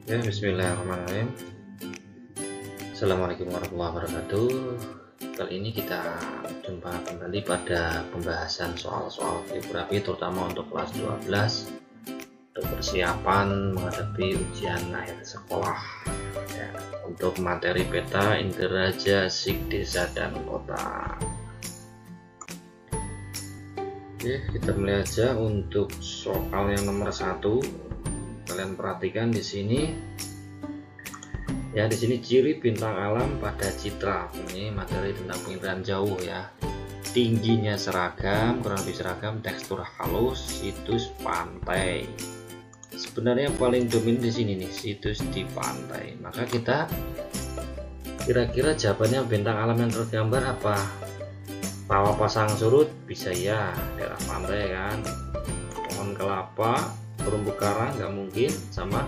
Ya, bismillahirrahmanirrahim. Assalamualaikum warahmatullahi wabarakatuh. Kali ini kita jumpa kembali pada pembahasan soal-soal geografi, terutama untuk kelas 12 untuk persiapan menghadapi ujian akhir sekolah ya, untuk materi peta Inderaja Sik Desa dan Kota. Oke, kita mulai aja untuk soal yang nomor 1. Kalian perhatikan di sini ya, di sini ciri bintang alam pada citra. Ini materi tentang penginderaan jauh ya. Tingginya seragam, kurang lebih seragam, tekstur halus, situs pantai. Sebenarnya paling dominan di sini nih, situs di pantai. Maka kita kira-kira jawabannya bintang alam yang tergambar apa? Rawa pasang surut bisa ya, daerah pantai kan. Pohon kelapa, terumbu karang nggak mungkin, sama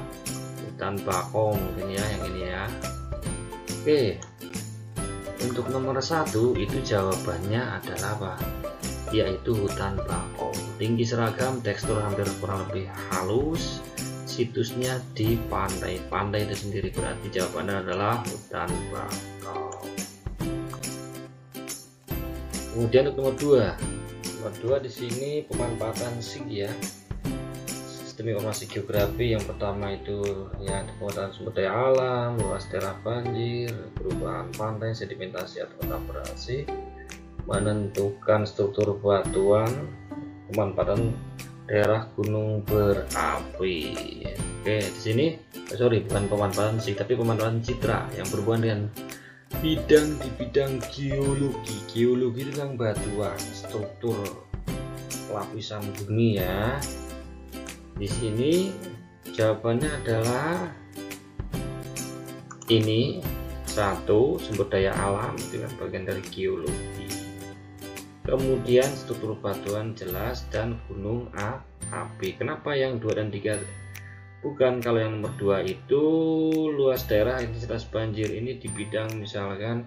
hutan bakau mungkin ya, yang ini ya. Oke, untuk nomor 1 itu jawabannya adalah apa? Yaitu hutan bakau. Tinggi seragam, tekstur hampir kurang lebih halus, situsnya di pantai. Pantai itu sendiri berarti jawabannya adalah hutan bakau. Kemudian untuk nomor 2 di sini pemanfaatan SIG ya, sistem informasi geografi. Yang pertama itu ya, pemanfaatan sumber daya alam, luas daerah banjir, perubahan pantai, sedimentasi atau abrasi, menentukan struktur batuan, pemanfaatan daerah gunung berapi. Oke, di sini bukan pemanfaatan SIG tapi pemanfaatan citra yang berhubungan dengan di bidang geologi. Geologi itu tentang batuan, struktur lapisan bumi ya. Di sini jawabannya adalah ini 1, sumber daya alam itu kan bagian dari geologi. Kemudian struktur batuan jelas dan gunung api. Kenapa yang 2 dan 3 bukan? Kalau yang nomor 2 itu luas daerah intensitas banjir, ini di bidang misalkan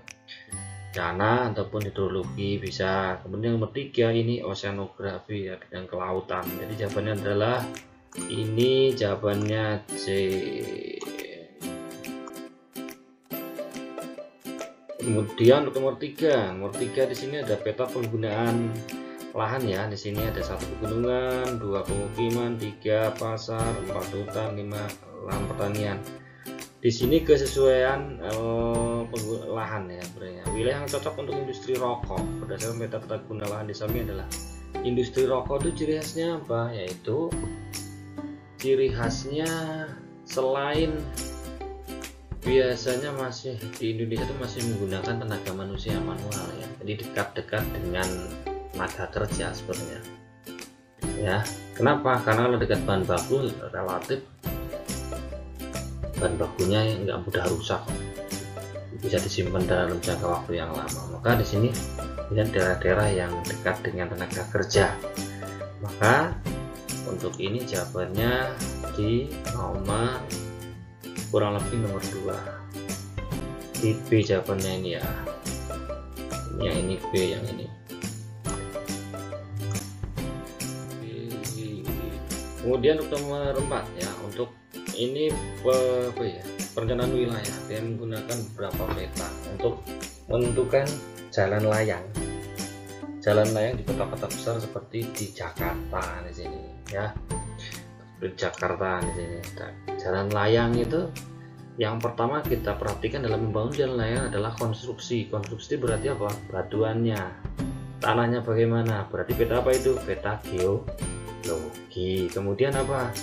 tanah ataupun hidrologi bisa. Kemudian nomor 3 ini oceanografi ya, bidang kelautan. Jadi jawabannya adalah ini, jawabannya C. Kemudian untuk nomor 3 di sini ada peta penggunaan lahan ya. Di sini ada 1 pegunungan, 2 pemukiman, 3 pasar, 4 hutan, 5 lahan pertanian. Di sini kesesuaian lahan ya, sebenarnya wilayah yang cocok untuk industri rokok berdasarkan peta tata guna lahan di samping adalah industri rokok. Itu ciri khasnya apa? Yaitu ciri khasnya selain biasanya masih di Indonesia itu masih menggunakan tenaga manusia manual ya, jadi dekat-dekat dengan tenaga kerja sebenarnya ya. Kenapa? Karena kalau dekat bahan baku relatif bahan bakunya nggak mudah rusak, bisa disimpan dalam jangka waktu yang lama. Maka di sini dengan daerah-daerah yang dekat dengan tenaga kerja. Maka untuk ini jawabannya di nomor kurang lebih nomor 2. Di B jawabannya ini ya. Yang ini B, yang ini. Kemudian untuk nomor 4 ya, untuk ini perencanaan wilayah dengan menggunakan beberapa peta untuk menentukan jalan layang. Jalan layang di kota-kota besar seperti di Jakarta di sini ya. Di Jakarta di sini. Jalan layang itu yang pertama kita perhatikan dalam membangun jalan layang adalah konstruksi. Konstruksi berarti apa? Batuannya. Tanahnya bagaimana? Berarti peta apa itu? Peta geologi. Kemudian apa?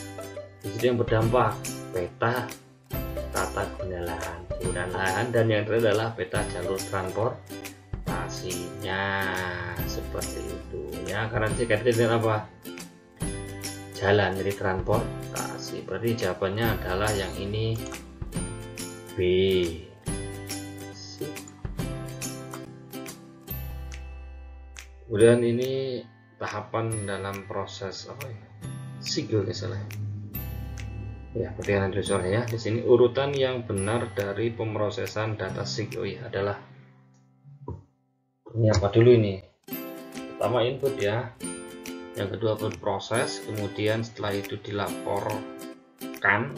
Di situ yang berdampak peta tata guna lahan, dan yang terakhir adalah peta jalur transportasinya, seperti itu ya. Karena kaitannya dengan apa? Jalan, jadi transportasi. Berarti jawabannya adalah yang ini B. Kemudian ini tahapan dalam proses apa ya? SIG salah. Ya, perhatikan dulu soalnya ya. Di sini urutan yang benar dari pemrosesan data SIG adalah ini apa dulu ini? Pertama input ya. Yang kedua proses, kemudian setelah itu dilaporkan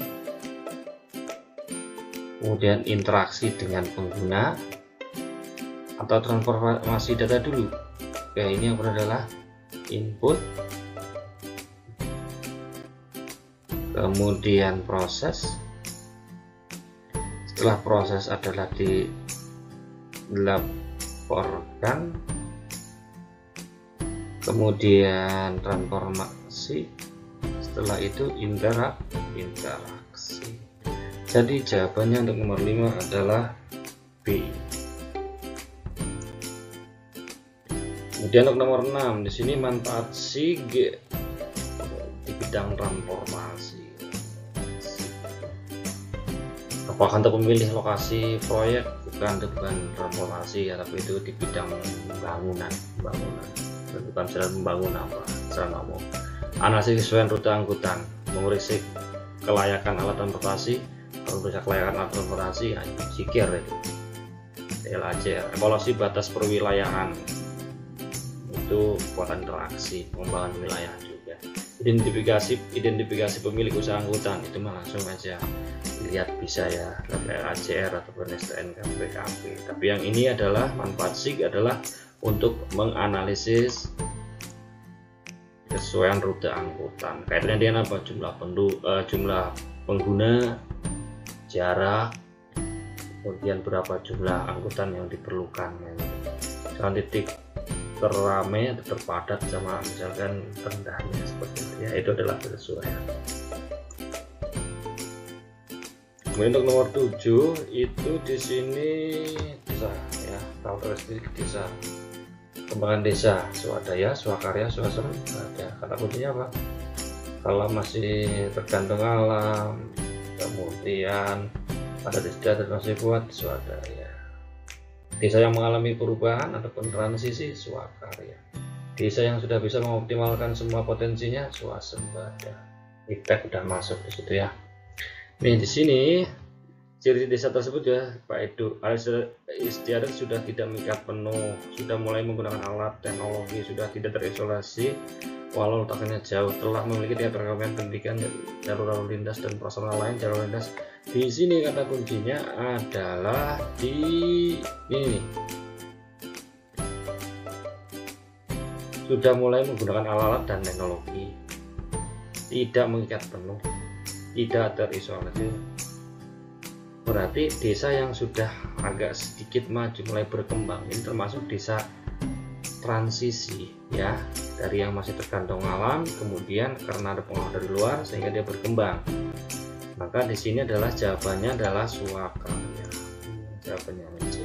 kemudian interaksi dengan pengguna, atau transformasi data dulu. Oke, ini yang adalah input, kemudian proses. Setelah proses adalah dilaporkan, kemudian transformasi, setelah itu interaksi. Jadi jawabannya untuk nomor 5 adalah B. Kemudian untuk nomor 6, di sini manfaat SIG di bidang transformasi. Apakah untuk memilih lokasi proyek? Bukan transformasi ya, tapi itu di bidang pembangunan. Bukan sedang membangun apa, secara umum. Analisis kesesuaian rute angkutan, memeriksa kelayakan alat transportasi, memeriksa kelayakan alat transportasi, SIGR itu. LAJR, evaluasi batas perwilayahan, itu kekuatan interaksi, pengembangan wilayah juga. Identifikasi pemilik usaha angkutan, itu mah langsung aja lihat bisa ya, LAJR ataupun STNK PKP. Tapi yang ini adalah manfaat SIG adalah untuk menganalisis kesesuaian rute angkutan. Kaitannya dengan apa? Jumlah pengguna, jarak, kemudian berapa jumlah angkutan yang diperlukan. Jangan titik terramai atau terpadat sama misalkan rendahnya seperti itu ya, itu adalah kesesuaian. Kemudian untuk nomor 7 itu di sini desa ya, karakteristik desa, kembangan desa, swadaya, swakarya, swasem. Ada kata kuncinya apa? Kalau masih tergantung alam, kemudian ada desa dan masih kuat, swadaya. Desa yang mengalami perubahan ataupun transisi, swakarya. Desa yang sudah bisa mengoptimalkan semua potensinya, swasembada. Impact udah masuk di situ ya. Nih di sini ciri desa tersebut ya, Pak Edo, istiadat sudah tidak mengikat penuh, sudah mulai menggunakan alat teknologi, sudah tidak terisolasi walau letaknya jauh, telah memiliki tingkat rangkaian pendidikan, jalur lalu lintas dan prasarana lain jalur lintas. Di sini kata kuncinya adalah di ini, sudah mulai menggunakan alat dan teknologi, tidak mengikat penuh, tidak terisolasi. Berarti desa yang sudah agak sedikit maju mulai berkembang, ini termasuk desa transisi ya, dari yang masih tergantung alam kemudian karena ada pengaruh dari luar sehingga dia berkembang. Maka di sini adalah jawabannya adalah swakarya. Jawabannya C.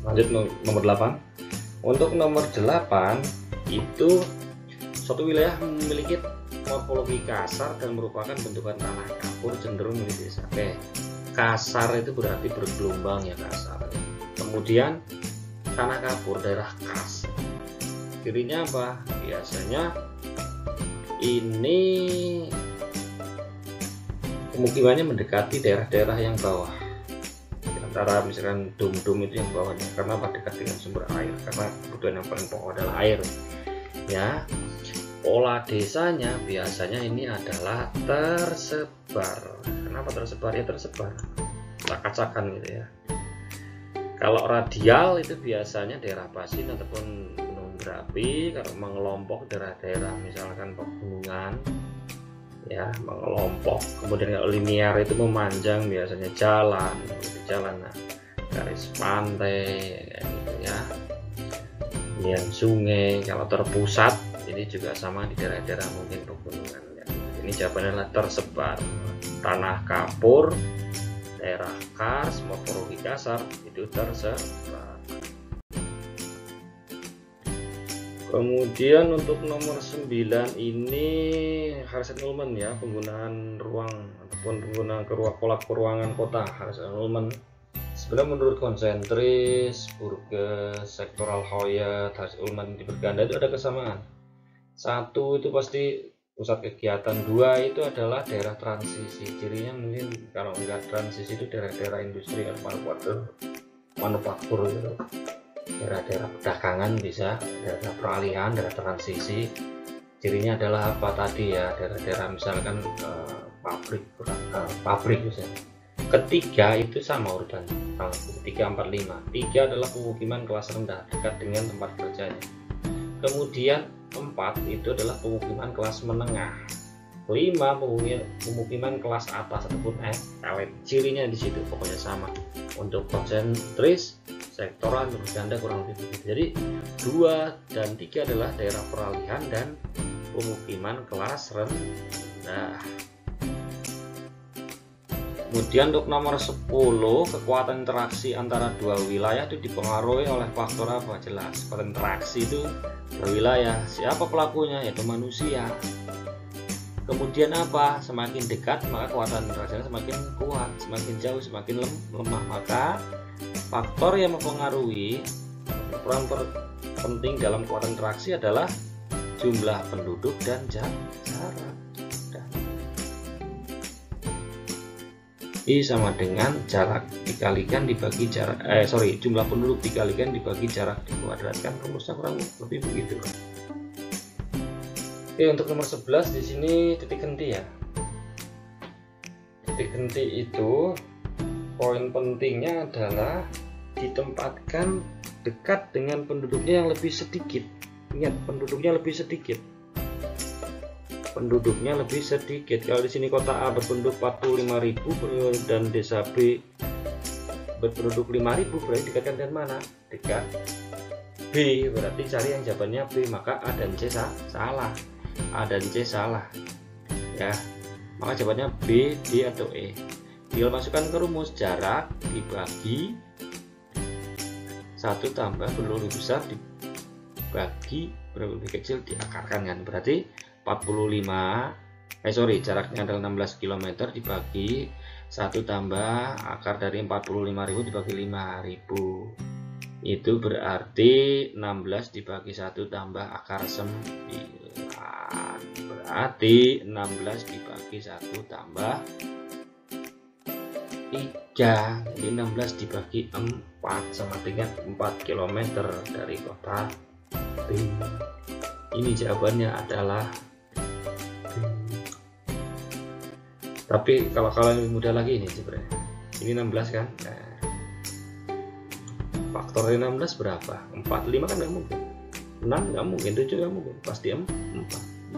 Lanjut nomor 8. Untuk nomor 8 itu suatu wilayah memiliki morfologi kasar dan merupakan bentukan tanah kapur cenderung milik desa. Oke, kasar itu berarti bergelombang ya, kasar. Kemudian tanah kapur, daerah kas. Cirinya apa? Biasanya ini pemukimannya mendekati daerah-daerah yang bawah. Antara misalkan dom-dom itu yang bawahnya, karena apa? Dekat dengan sumber air, karena kebutuhan yang paling pokok adalah air ya. Pola desanya biasanya ini adalah tersebar. Kenapa tersebar? Ya tersebar, acak-acakan gitu ya. Kalau radial itu biasanya daerah basin ataupun gunung berapi. Kalau mengelompok daerah-daerah misalkan pegunungan ya, mengelompok. Kemudian kalau linear itu memanjang, biasanya jalan, nah, garis pantai gitu ya. Kemudian sungai. Kalau terpusat ini juga sama di daerah-daerah mungkin pegunungan ya. Ini jawabannya adalah tersebar. Tanah kapur, daerah kars, morfologi kasar itu tersebar. Kemudian untuk nomor 9 ini Harsh Enrollment ya, penggunaan ruang ataupun penggunaan pola keruangan kota. Harsh Enrollment sebenarnya menurut konsentris, Burgess, sektoral Hoyt, Harsh Enrollment di berganda itu ada kesamaan. 1 itu pasti pusat kegiatan, 2 itu adalah daerah transisi. Cirinya mungkin kalau enggak transisi itu daerah-daerah industri atau manufaktur gitu, daerah-daerah perdagangan bisa, daerah peralihan, daerah transisi. Cirinya adalah apa tadi ya, daerah-daerah misalkan pabrik misalnya. Ketiga itu sama urutannya, 3, 4, 5. 3 adalah pemukiman kelas rendah dekat dengan tempat kerjanya. Kemudian 4 itu adalah pemukiman kelas menengah. 5 pemukiman kelas atas ataupun elit. Cirinya di situ pokoknya sama. Untuk konsentris, sektoral, berganda kurang lebih begitu. Jadi 2 dan 3 adalah daerah peralihan dan pemukiman kelas rendah. Kemudian untuk nomor 10, kekuatan interaksi antara dua wilayah itu dipengaruhi oleh faktor apa? Jelas, kekuatan interaksi itu berwilayah. Siapa pelakunya? Yaitu manusia. Kemudian apa? Semakin dekat maka kekuatan interaksinya semakin kuat, semakin jauh semakin lemah. Maka faktor yang mempengaruhi peran penting dalam kekuatan interaksi adalah jumlah penduduk dan jarak. I sama dengan jarak dikalikan dibagi jarak jumlah penduduk dikalikan dibagi jarak dikuadratkan. Rumusnya kurang lebih begitu. Oke, untuk nomor 11 di sini titik henti ya. Titik henti itu poin pentingnya adalah ditempatkan dekat dengan penduduknya yang lebih sedikit. Ingat, penduduknya lebih sedikit. Penduduknya lebih sedikit. Kalau di sini kota A berpenduduk 45.000 dan desa B berpenduduk 5.000, berarti dekatkan dengan mana? Dekat B, berarti cari yang jawabannya B. Maka A dan C salah. A dan C salah ya, maka jawabannya B, D atau E. Tinggal masukkan ke rumus, jarak dibagi 1 tambah penduduk lebih besar dibagi penduduk lebih kecil diakarkan kan. Berarti jaraknya adalah 16 km dibagi 1 tambah akar dari 45.000 dibagi 5.000, itu berarti 16 dibagi 1 tambah akar 9, berarti 16 dibagi 1 tambah 3, jadi 16 dibagi 4 sama dengan 4 km dari kota B. Ini jawabannya adalah tapi kalau lebih mudah lagi ini sebenarnya. Ini 16 kan. Nah, faktor dari 16 berapa? 4, 5 kan nggak mungkin. 6 nggak mungkin, 7 nggak mungkin. Pasti 4.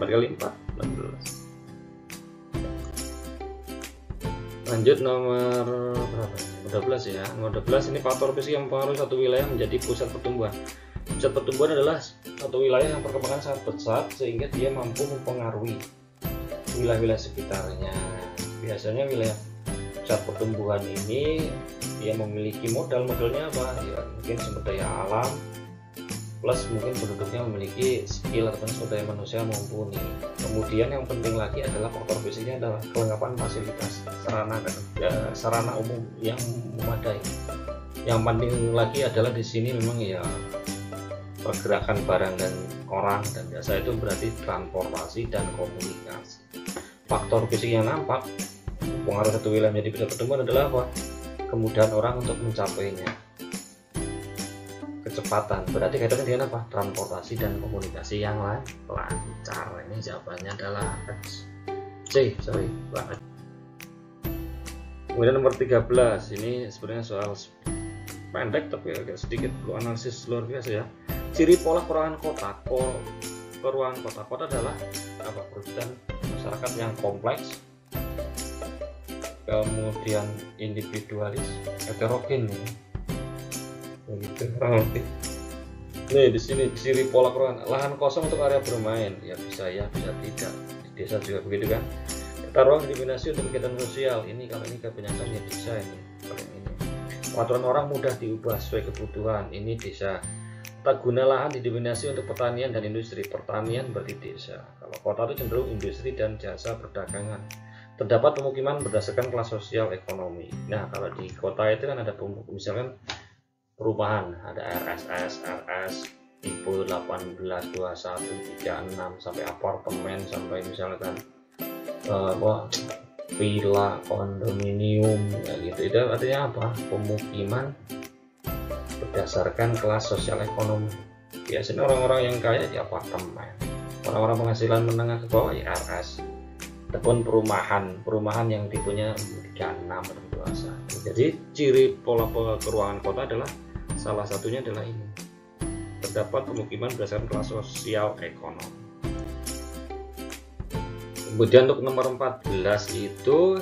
4 kali 4, 16. Lanjut nomor berapa? 12 ya. Nomor 12 ini faktor fisik yang mempengaruhi satu wilayah menjadi pusat pertumbuhan. Pusat pertumbuhan adalah satu wilayah yang perkembangan sangat pesat sehingga dia mampu mempengaruhi wilayah-wilayah sekitarnya. Biasanya wilayah pusat pertumbuhan ini dia memiliki modalnya apa? Ya, mungkin sumber daya alam plus mungkin penduduknya memiliki skill ataupun sumber daya manusia mumpuni. Kemudian yang penting lagi adalah faktor fisiknya adalah kelengkapan fasilitas sarana umum yang memadai. Yang penting lagi adalah di sini memang ya pergerakan barang dan orang, dan biasa itu berarti transportasi dan komunikasi. Faktor fisik yang nampak pengaruh satu wilayah menjadi pusat pertumbuhan adalah apa? Kemudahan orang untuk mencapainya. Kecepatan, berarti kaitannya dengan apa? Transportasi dan komunikasi yang lancar. Ini jawabannya adalah C, banget. Kemudian nomor 13, ini sebenarnya soal pendek tapi agak sedikit perlu analisis luar biasa ya. Ciri pola perubahan kota. Perubahan kota adalah apa? Perwujudan masyarakat yang kompleks, kemudian individualis, heterogen ya. Begitu. Nih di sini ciri pola perubahan lahan kosong untuk area bermain, ya bisa tidak. Di desa juga begitu kan. Tata ruang didominasi untuk kegiatan sosial. Ini kalau ini kebanyakan ya desa ini. Kalau ini peraturan orang mudah diubah sesuai kebutuhan. Ini desa. Tata guna lahan didominasi untuk pertanian dan industri. Pertanian berarti desa. Kalau kota itu cenderung industri dan jasa perdagangan. Terdapat pemukiman berdasarkan kelas sosial ekonomi. Nah kalau di kota itu kan ada misalkan perumahan, ada RSS, RS tipe 18, 21, 36 sampai apartemen sampai misalkan villa, kondominium ya gitu. Itu artinya apa? Pemukiman berdasarkan kelas sosial ekonomi. Biasanya orang-orang yang kaya di apartemen, orang-orang penghasilan menengah ke bawah ya RS, ataupun perumahan yang tipenya 36 atau dewasa. Jadi ciri pola keuangan kota adalah salah satunya adalah ini, terdapat pemukiman berdasarkan kelas sosial ekonomi. Kemudian untuk nomor 14 itu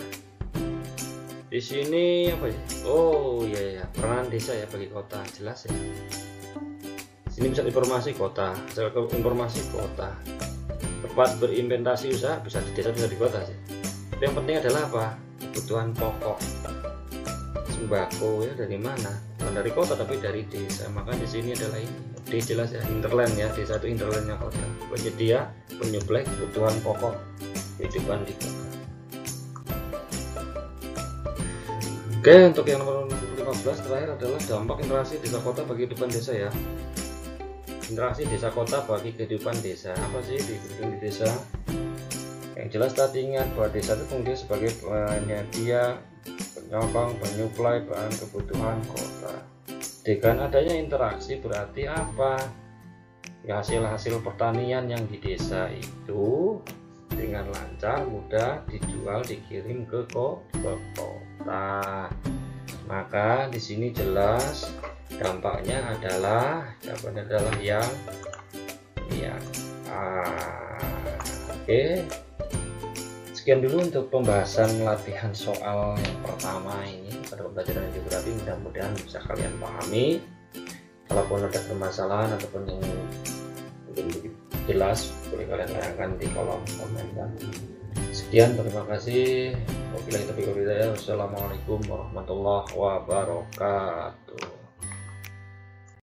di sini apa ya? Oh iya ya, peranan desa ya bagi kota, jelas ya. Sini bisa informasi kota, informasi kota, tempat berimplementasi usaha bisa di desa bisa di kota sih. Tapi yang penting adalah apa? Kebutuhan pokok sembako ya dari mana? Bukan dari kota tapi dari desa. Maka di sini adalah ini, D jelas ya, hinterland ya, desa itu hinterlandnya kota, penyedia penyuplai kebutuhan pokok kehidupan di kota. Oke, untuk yang nomor 15 terakhir adalah dampak interaksi desa kota bagi kehidupan desa ya. Interaksi desa kota bagi kehidupan desa, apa sih di desa? Yang jelas tadi ingat bahwa desa itu fungsi sebagai penyedia, penyokong, penyuplai bahan kebutuhan kota. Dengan adanya interaksi berarti apa? Ya, hasil-hasil pertanian yang di desa itu dengan lancar, mudah dijual, dikirim ke kota. Maka di sini jelas dampaknya adalah yang oke. Sekian dulu untuk pembahasan latihan soal yang pertama ini pada pembelajaran geografi. Mudah-mudahan bisa kalian pahami. Kalaupun ada permasalahan ataupun yang belum jelas, boleh kalian tanyakan di kolom komentar. Sekian, terima kasih. Wassalamualaikum warahmatullahi wabarakatuh.